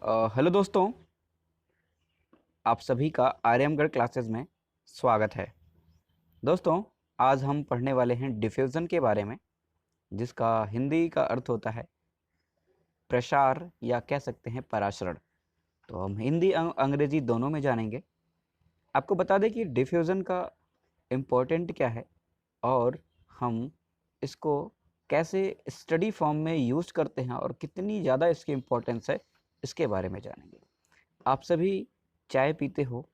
Hello दोस्तों, आप सभी का आर्यमगढ़ क्लासेस में स्वागत है। दोस्तों, आज हम पढ़ने वाले हैं डिफ्यूज़न के बारे में, जिसका हिंदी का अर्थ होता है प्रसार या कह सकते हैं परासरण। तो हम हिंदी अंग्रेजी दोनों में जानेंगे। आपको बता दें कि डिफ्यूज़न का इम्पोर्टेंट क्या है और हम इसको कैसे स्टडी फॉर्म में यूज़ करते हैं और कितनी ज़्यादा इसकी इम्पोर्टेंस है, इसके बारे में जानेंगे। आप सभी चाय पीते हो,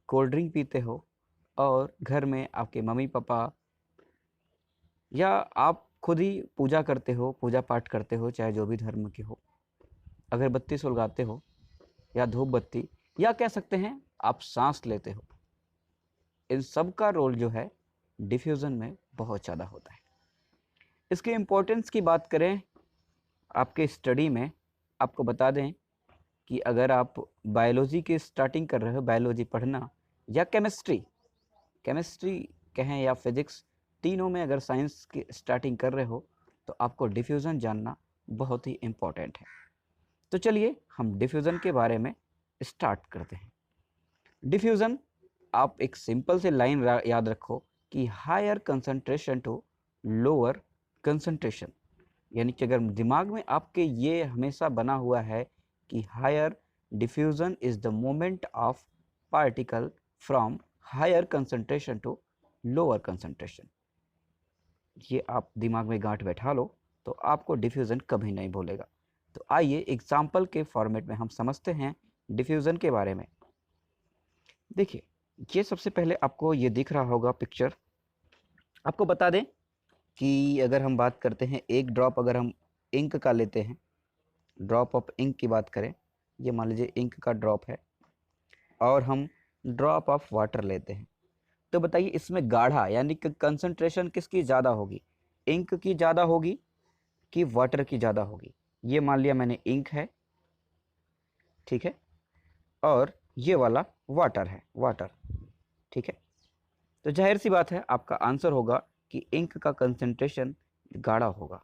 कोल्ड ड्रिंक पीते हो और घर में आपके मम्मी पापा या आप खुद ही पूजा करते हो, पूजा पाठ करते हो, चाहे जो भी धर्म के हो, अगरबत्ती सुलगाते हो या धूप बत्ती, या कह सकते हैं आप सांस लेते हो। इन सब का रोल जो है डिफ्यूज़न में बहुत ज़्यादा होता है। इसके इम्पोर्टेंस की बात करें आपके स्टडी में, आपको बता दें कि अगर आप बायोलॉजी की स्टार्टिंग कर रहे हो, बायोलॉजी पढ़ना, या केमिस्ट्री केमिस्ट्री कहें या फिजिक्स, तीनों में अगर साइंस की स्टार्टिंग कर रहे हो तो आपको डिफ्यूज़न जानना बहुत ही इम्पोर्टेंट है। तो चलिए हम डिफ्यूज़न के बारे में स्टार्ट करते हैं। डिफ्यूज़न, आप एक सिंपल से लाइन याद रखो कि higher concentration to lower concentration, यानी कि अगर दिमाग में आपके ये हमेशा बना हुआ है कि higher diffusion is the moment of particle from higher concentration to lower concentration, ये आप दिमाग में गांठ बैठा लो तो आपको डिफ्यूज़न कभी नहीं भूलेगा। तो आइए एग्जाम्पल के फॉर्मेट में हम समझते हैं डिफ्यूज़न के बारे में। देखिए, ये सबसे पहले आपको ये दिख रहा होगा पिक्चर। आपको बता दें कि अगर हम बात करते हैं एक ड्रॉप, अगर हम इंक का लेते हैं, ड्रॉप ऑफ इंक की बात करें, ये मान लीजिए इंक का ड्रॉप है, और हम ड्रॉप ऑफ वाटर लेते हैं, तो बताइए इसमें गाढ़ा यानी कि कंसंट्रेशन किसकी ज़्यादा होगी, इंक की ज़्यादा होगी कि वाटर की ज़्यादा होगी। ये मान लिया मैंने इंक है, ठीक है, और ये वाला वाटर है, वाटर, ठीक है। तो जाहिर सी बात है आपका आंसर होगा कि इंक का कंसंट्रेशन गाढ़ा होगा,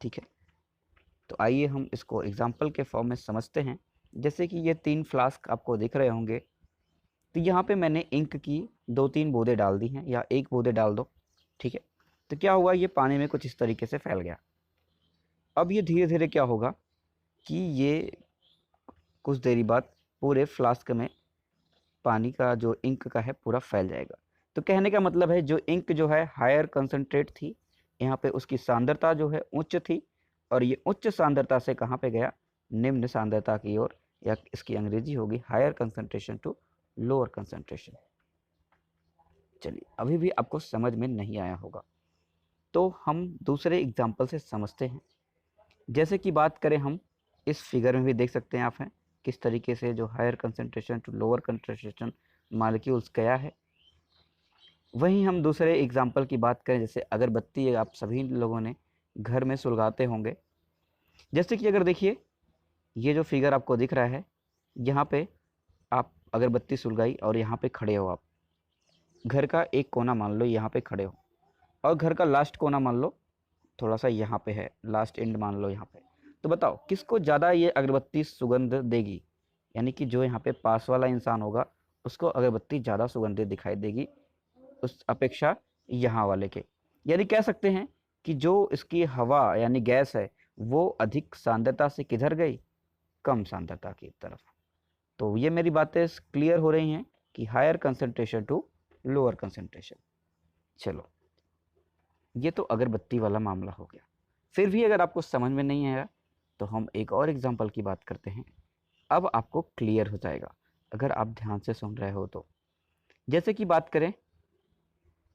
ठीक है। तो आइए हम इसको एग्जाम्पल के फॉर्म में समझते हैं। जैसे कि ये 3 फ्लास्क आपको दिख रहे होंगे, तो यहाँ पे मैंने इंक की 2-3 बूंदें डाल दी हैं, या एक बूंदे डाल दो, ठीक है। तो क्या हुआ, ये पानी में कुछ इस तरीके से फैल गया। अब ये धीरे धीरे क्या होगा कि ये कुछ देरी बाद पूरे फ्लास्क में पानी का जो इंक का है पूरा फैल जाएगा। तो कहने का मतलब है जो इंक जो है हायर कंसंट्रेट थी, यहाँ पे उसकी सांद्रता जो है उच्च थी, और ये उच्च सांद्रता से कहाँ पे गया, निम्न सांद्रता की ओर, या इसकी अंग्रेजी होगी higher concentration to lower concentration. चलिए, अभी भी आपको समझ में नहीं आया होगा, तो हम दूसरे एग्जाम्पल से समझते हैं। जैसे कि बात करें हम, इस फिगर में भी देख सकते हैं आप हैं किस तरीके से जो higher concentration to lower concentration molecules गया है। वहीं हम दूसरे एग्जाम्पल की बात करें, जैसे अगरबत्ती आप सभी लोगों ने घर में सुलगाते होंगे। जैसे कि अगर देखिए, ये जो फिगर आपको दिख रहा है, यहाँ पे आप अगरबत्ती सुलगाई और यहाँ पे खड़े हो आप, घर का एक कोना मान लो यहाँ पे खड़े हो, और घर का लास्ट कोना मान लो थोड़ा सा यहाँ पे है, लास्ट एंड मान लो यहाँ पे। तो बताओ किसको ज़्यादा ये अगरबत्ती सुगंध देगी, यानी कि जो यहाँ पे पास वाला इंसान होगा उसको अगरबत्ती ज़्यादा सुगंधित दिखाई देगी उस अपेक्षा यहाँ वाले के। यानी कह सकते हैं कि जो इसकी हवा यानी गैस है वो अधिक सांद्रता से किधर गई, कम सांद्रता की तरफ। तो ये मेरी बातें क्लियर हो रही हैं कि higher concentration to lower concentration. चलो, ये तो अगरबत्ती वाला मामला हो गया। फिर भी अगर आपको समझ में नहीं आया तो हम एक और एग्जांपल की बात करते हैं। अब आपको क्लियर हो जाएगा अगर आप ध्यान से सुन रहे हो तो। जैसे कि बात करें,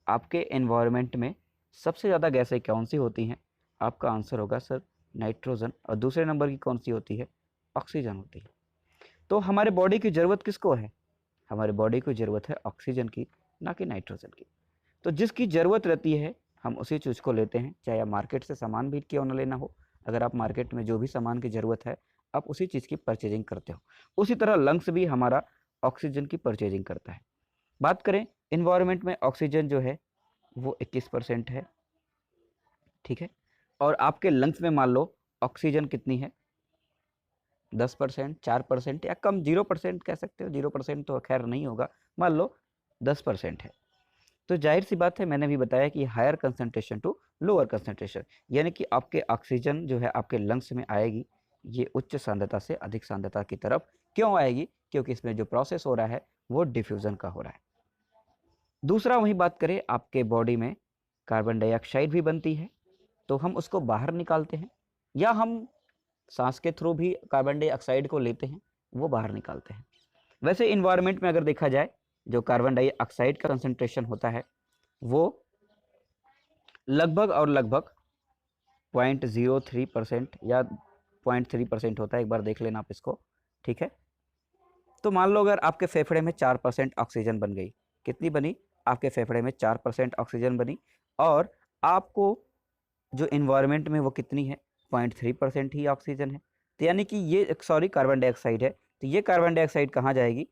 आपके एनवायरनमेंट में सबसे ज़्यादा गैसें कौन सी होती हैं, आपका आंसर होगा सर नाइट्रोजन, और दूसरे नंबर की कौन सी होती है, ऑक्सीजन होती है। तो हमारे बॉडी की ज़रूरत किसको है, हमारे बॉडी को ज़रूरत है ऑक्सीजन की, ना कि नाइट्रोजन की। तो जिसकी ज़रूरत रहती है हम उसी चीज़ को लेते हैं, चाहे आप मार्केट से सामान भी क्यों ना लेना हो। अगर आप मार्केट में जो भी सामान की ज़रूरत है आप उसी चीज़ की परचेजिंग करते हो। उसी तरह लंग्स भी हमारा ऑक्सीजन की परचेजिंग करता है। बात करें इन्वायरमेंट में, ऑक्सीजन जो है वो 21% है, ठीक है। और आपके लंग्स में मान लो ऑक्सीजन कितनी है, 10%, 4% या कम 0% कह सकते हो। 0% तो खैर नहीं होगा, मान लो 10% है। तो जाहिर सी बात है, मैंने भी बताया कि higher concentration to lower concentration, यानी कि आपके ऑक्सीजन जो है आपके लंग्स में आएगी, ये उच्च सांद्रता से अधिक सांद्रता की तरफ क्यों आएगी? क्योंकि इसमें जो प्रोसेस हो रहा है वो डिफ्यूज़न का हो रहा है। दूसरा वही बात करें, आपके बॉडी में कार्बन डाइऑक्साइड भी बनती है, तो हम उसको बाहर निकालते हैं, या हम सांस के थ्रू भी कार्बन डाइऑक्साइड को लेते हैं, वो बाहर निकालते हैं। वैसे इन्वायरमेंट में अगर देखा जाए, जो कार्बन डाइऑक्साइड का कंसंट्रेशन होता है वो लगभग और लगभग 0.03% या 0.3% होता है। एक बार देख लेना आप इसको, ठीक है। तो मान लो अगर आपके फेफड़े में 4% ऑक्सीजन बन गई, कितनी बनी? आपके फेफड़े में 4% ऑक्सीजन बनी, और आपको जो इन्वायरमेंट में वो कितनी है? 0.3% ही ऑक्सीजन है। तो यानी कि ये सॉरी कार्बन डाइऑक्साइड है, तो ये कार्बन डाइऑक्साइड कहाँ जाएगी?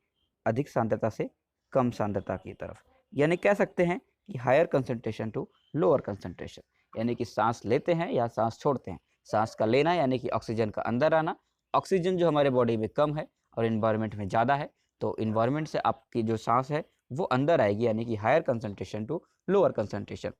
अधिक सांद्रता से कम सांद्रता की तरफ। यानी कह सकते हैं कि higher concentration to lower concentration, यानी कि सांस लेते हैं या सांस छोड़ते हैं। सांस का लेना यानी कि ऑक्सीजन का अंदर आना, ऑक्सीजन जो हमारे बॉडी में कम है और इन्वायरमेंट में ज़्यादा है, तो इन्वायरमेंट से आपकी जो सांस है वो अंदर आएगी, यानी कि higher concentration to lower concentration.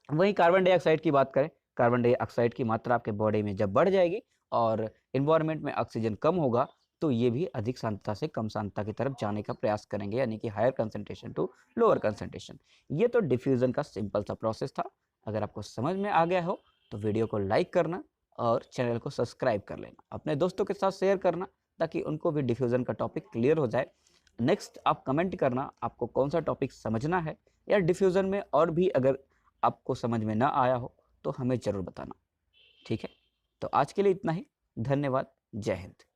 वहीं कार्बन डाइऑक्साइड की बात करें, कार्बन डाइऑक्साइड की मात्रा आपके बॉडी में जब बढ़ जाएगी और इन्वायरमेंट में ऑक्सीजन कम होगा, तो ये भी अधिक सांद्रता से कम सांद्रता की तरफ जाने का प्रयास करेंगे, यानी कि higher concentration to lower concentration. ये तो डिफ्यूजन का सिंपल सा प्रोसेस था। अगर आपको समझ में आ गया हो तो वीडियो को लाइक करना और चैनल को सब्सक्राइब कर लेना, अपने दोस्तों के साथ शेयर करना ताकि उनको भी डिफ्यूजन का टॉपिक क्लियर हो जाए। नेक्स्ट आप कमेंट करना आपको कौन सा टॉपिक समझना है, या डिफ्यूजन में और भी अगर आपको समझ में ना आया हो तो हमें ज़रूर बताना, ठीक है। तो आज के लिए इतना ही, धन्यवाद, जय हिंद।